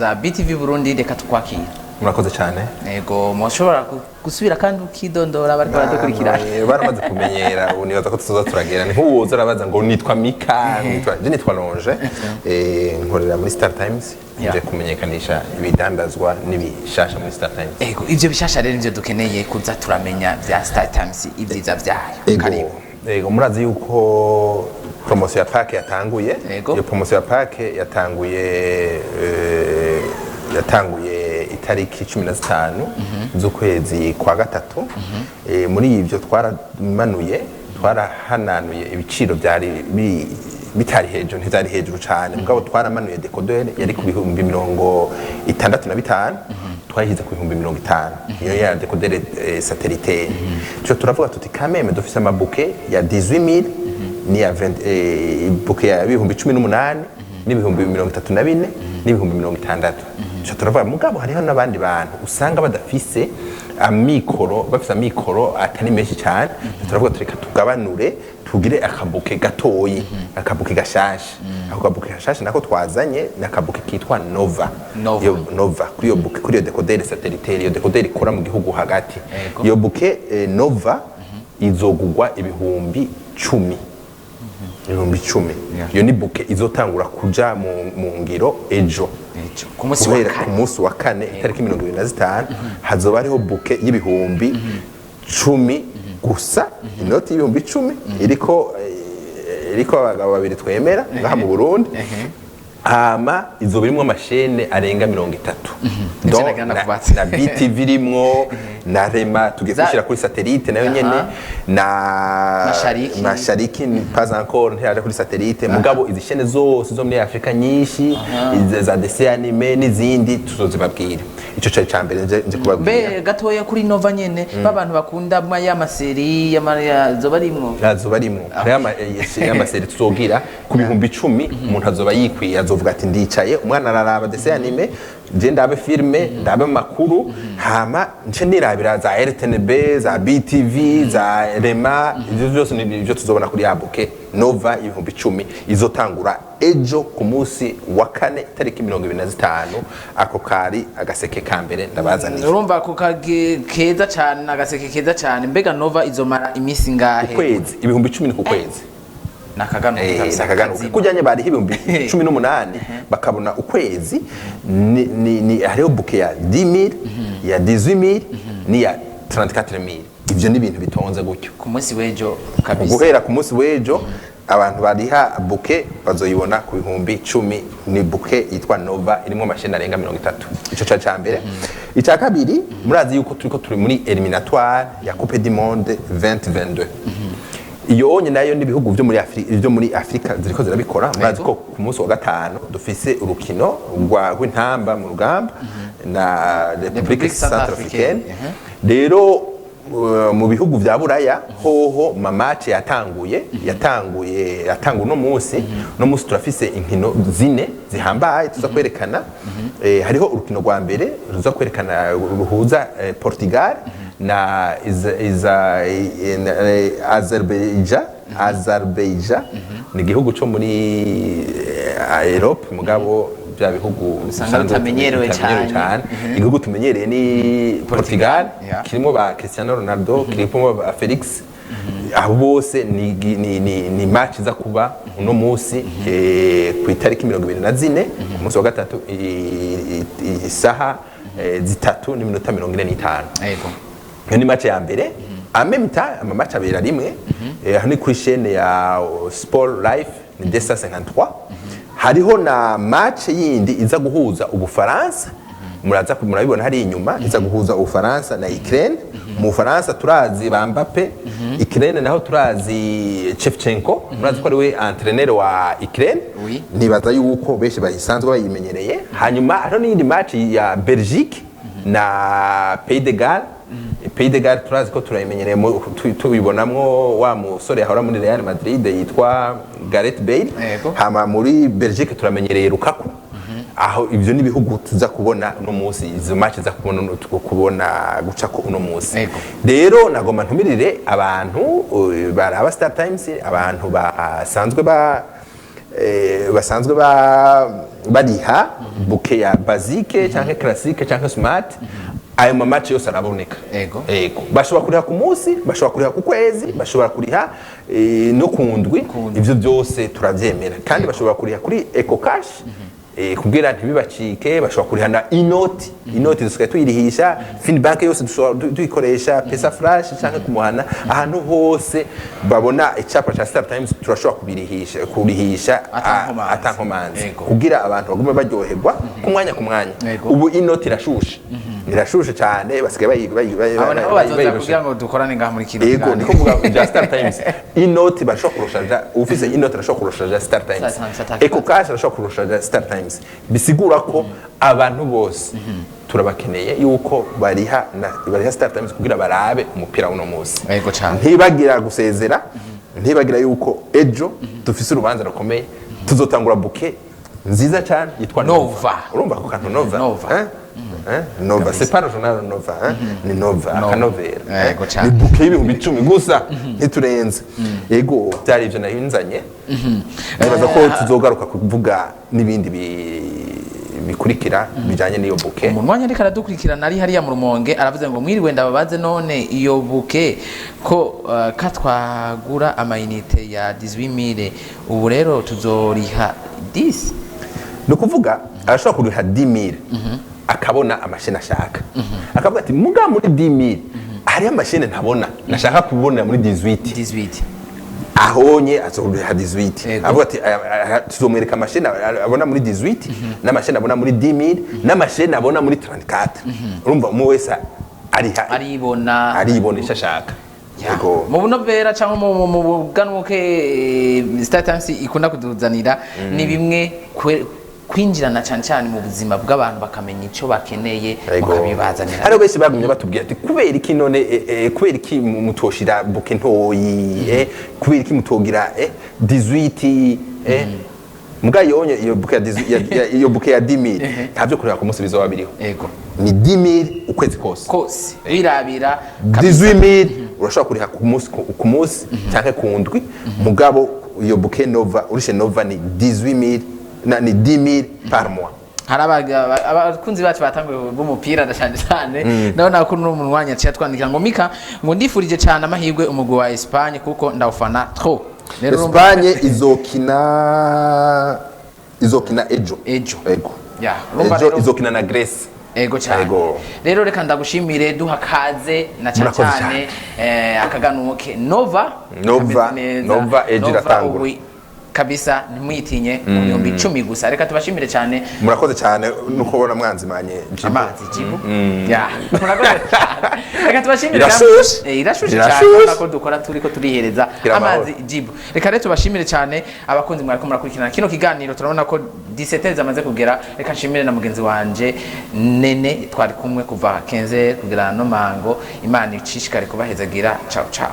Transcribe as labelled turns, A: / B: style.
A: za BTV Burundi reka tukwakira.
B: Murakoze cyane.
A: Yego mushobora gusubira kandi ukidondora bariko baradukurikira.
B: Baramaze kumenyera unibaza ko tuzoza turagera ni nk'uwoza arabaza ngo nitwa Mika nitwa Longe nkorera muri Star Times nje kumenyekanisha ibidandazwa n'ibishasha muri Star Times.
A: Yego ivyo bishasha rero nivyo dukeneye kuza turamenya vya Star Times ibyiza vyayo. Karibu.
B: Yego murazi yuko promotion ya Pâques yatanguye. Iyo promotion ya Pâques yatanguye itariki 15 z'ukwezi kwa gatatu. Muri ivyo twarahananuye ibiciro byari bitari hejuru ntizari hejuru cyane mugabo twaramanuye decoder yari ku bihumbi 65 twahize ku bihumbi 50 iyo ya decoder satellitaire cyo turavuga tuti kameme dufise amabuke ya 18000 ni ya 20 buke ya bihumbi 18 n'ibihumbi 34 n'ibihumbi 60 cyo turavuga mugabo hariho nabandi bantu usanga badafise bafise amikoro atari menshi cyane turavuga tureka tugabanure tugire akabuke gatoyi akabuke gashasha ako kabuke gashasha nako twazanye nakabuke kitwa Nova kuri iyo buke kuri iyo decoder satellitaire iyo decoder ikora mu gihugu hagati iyo buke Nova izogugwa ibihumbi 10 iyo ni buke izotangura kuja mu ngiro ejo ku munsi wa kane itariki 25 hazoba hariho buke y'ibihumbi 10 gusa inoti y'ibihumbi 10 iriko abagabo babiri twemera ngaha mu Burundi hama izoba irimwo amashene arenga 30 na BTV irimwo na Rema tugiye kushira kuri satellite nayo nyene na Mashariki pas encore ntiraje kuri satellite mugabo izi shene zose zo muri Afrika nyinshi za dessin animé n'izindi tuzozibabwira ico cari cyambere nje kubabwira
A: be gatoya kuri Nova nyene babantu bakunda ya maseri ya zoba rimwo ya maseri tuzogira ku bihumbi 10 umuntu azoba yikwiye azovuga ati ndicaye umwana araraba dessin animé je ndabe filme ndabe makuru hama nce nirabira za RTNB za BTV za Rema ivyo byose nivyo tuzobona kuri yabuke Nova ibihumbi 10 izotangura ejo ku munsi wa kane itariki 25 ako kari agaseke kambere ndabazaniye urumva ko keza cyane agaseke keza cyane mbega Nova izomara imisi ngahe
B: kwezi ibihumbi 10 ku kwezi nakaganuka kujanye bari ibihumbi 18 bakabona ukwezi ni hariho buke ya 10000 ya 18000 ni ya 34000 ivyo ni ibintu bitonze gutyo
A: ku munsi wejo kabisa
B: guhera ku munsi wejo abantu bariha buke bazoyibona ku bihumbi 10 ni buke yitwa Nova irimo amashene arenga 30 ico ca mbere icya kabiri murazi yuko turi muri eliminatoire ya Coupe du Monde 2022 iyo onye nayo n'ibihugu byo muri Afrika ziriko zirabikora murazi ko ku munsi wa gatano dufise urukino rw'intamba mu rugamba na Republique Centrafricaine rero mu bihugu vya Buraya hoho mamace yatanguye no munsi turafise inkino zine zihambaye tuza kwerekana hariho urukino rwa mbere ruza kwerekana ruhuza Portugal na Azerbaijan ni igihugu cyo muri Europe mugabo bya bihugu
A: tamenyerewe cyane
B: igihugu tumenyereye ni Portugal kirimo ba Cristiano Ronaldo kirimo ba Felix abo bose ni match za kuba uno munsi ku itariki 24 umunsi wa gatatu isaha 3:45
A: yego
B: ni match ya mbere amemta amamatch abera rimwe hani kuri chaîne ya Sport Life ni 253 hariho na match yindi iza guhuza Ubufaransa murabibona hari inyuma iza guhuza Ubufaransa na Ukraine mu Faransa turazi ba Mbappe Ukraine naho turazi Shevchenko murazi ko ari we entraîneur wa Ukraine nibaza yuko beshi bayisanzwe bayimenyereye hanyuma hariho n'indi match ya Belgique na Pays de Galles Pays de Galles turazi ko turayimenyereye tubibonamwo wa musore ahora muri Real Madrid yitwa Gareth Bale hama muri Belgique turamenyereye Lukaku aho ivyo ni bihugu tuza kubona no munsi izo match za kubona guca ko uno munsi rero nagoma ntumirire abantu baraba Star Times abantu basanzwe basanzwe bariha bouquet ya basique cyangwa classique cyangwa smart ayo match yose araboneka
A: ego
B: bashobora kuriha ku munsi bashobora kuriha ku kwezi bashobora kuriha no ku ndwi ivyo byose turavyemera kandi bashobora kuriha kuri eco cash kugira ntibibacike bashobora kuriha na inoti dusigaye tuyirihisha Finbank yose tuyikoresha Pesa Flash cyangwa kumuhana ahantu hose babona icapa cha Star Times turashobora kurihisha atankomanzi kugira abantu bagume baryoherwa ku mwanya ubu inoti irashushe cyane basigaye
A: kugira ngo dukorane ngaha muri kino
B: yego niko kuvuga bya Star Times inoti bashobora kurushaja ufise inoti arashobora kurushaja Star Times Eco Cash arashobora kurushaja Star Times bisigura ko abantu bose turabakeneye yuko bariha Star Times kugira barabe umupira uno munsi
A: yego cyane
B: ntibagira gusezera ntibagira yuko ejo dufise urubanza rukomeye tuzotangura bouquet nziza cyane yitwa
A: Nova
B: urumva ko kantu Nova Nova c'est pas le journal Nova ni Nova akanovera ni bouquet y'ibihumbi 10 gusa ntiturenze yego byari ivyo nahinzanye nibaza ko tuzogaruka kuvuga nibindi bikurikira bijanye n'iyo bouquet
A: umunwanya ariko aradukurikirana ari hariya mu Rumonge aravuze ngo mwiriwe ndababaze none iyo bouquet ko katwagura amayinite ya 18000 ubu rero tuzoriha 10
B: no kuvuga arashobora kuriha 10000 akabona amashene ashaka akavuga ati muga muri 10000 hari amashene ntabona nashaka kubona muri 18 ahonye azoriha 18 avuga ati tuzomwereka amashene abona muri 18 n'amashene abona muri 10000 n'amashene abona muri 34 urumva mu wese aribona ishashaka
A: yego mu bunovera cyangwa mu buganuke Star Times ikunda kuduzanira ni bimwe kwinjirana cyane mu buzima bw'abantu bakamenya icyo bakeneye bakabibazanira
B: hano bese bagumye batubwira ati kubera iki none kubera iki mutoshira bouquet ntoyi kubera iki mutogira 18 mugayonye iyo bouquet ya 10000 ntavyo kureba ku munsi bizoba biriho
A: yego
B: ni 10000 ukwezi
A: kose birabira
B: 18000 urashobora kuriha ku munsi cyangwa ku ndwi mugabo iyo bouquet Nova urishe Nova ni 18000 ni 10000 par mois
A: abakunzi bacu batanguye b'umupira cyane ndabona ko no mu mwanya cyatwandika ngo Mika ngo ndifurije cyane amahirwe umugwi wa Espagne kuko ndawufana trop
B: Espagne izokina ejo izokina na Greece
A: ego cyane rero reka ndagushimire duha kaze na cyane akaganuke Nova
B: ejo iratangura
A: kabisa ntimwitinye mu 10 gusa reka tubashimire cyane
B: murakoze cyane nuko ubona mwanzimanye
A: amazi jibu murakoze reka tubashimire irashushe cyane nako dukora turiko turihereza amazi jibu reka rero tubashimire cyane abakunzi mwariko murakurikirana kino kiganiro turabona ko 17 zamaze kugera reka nshimire na mugenzi wanje Nene twari kumwe kuva 15 kugera no mango Imana icishikare kubahezagira ciao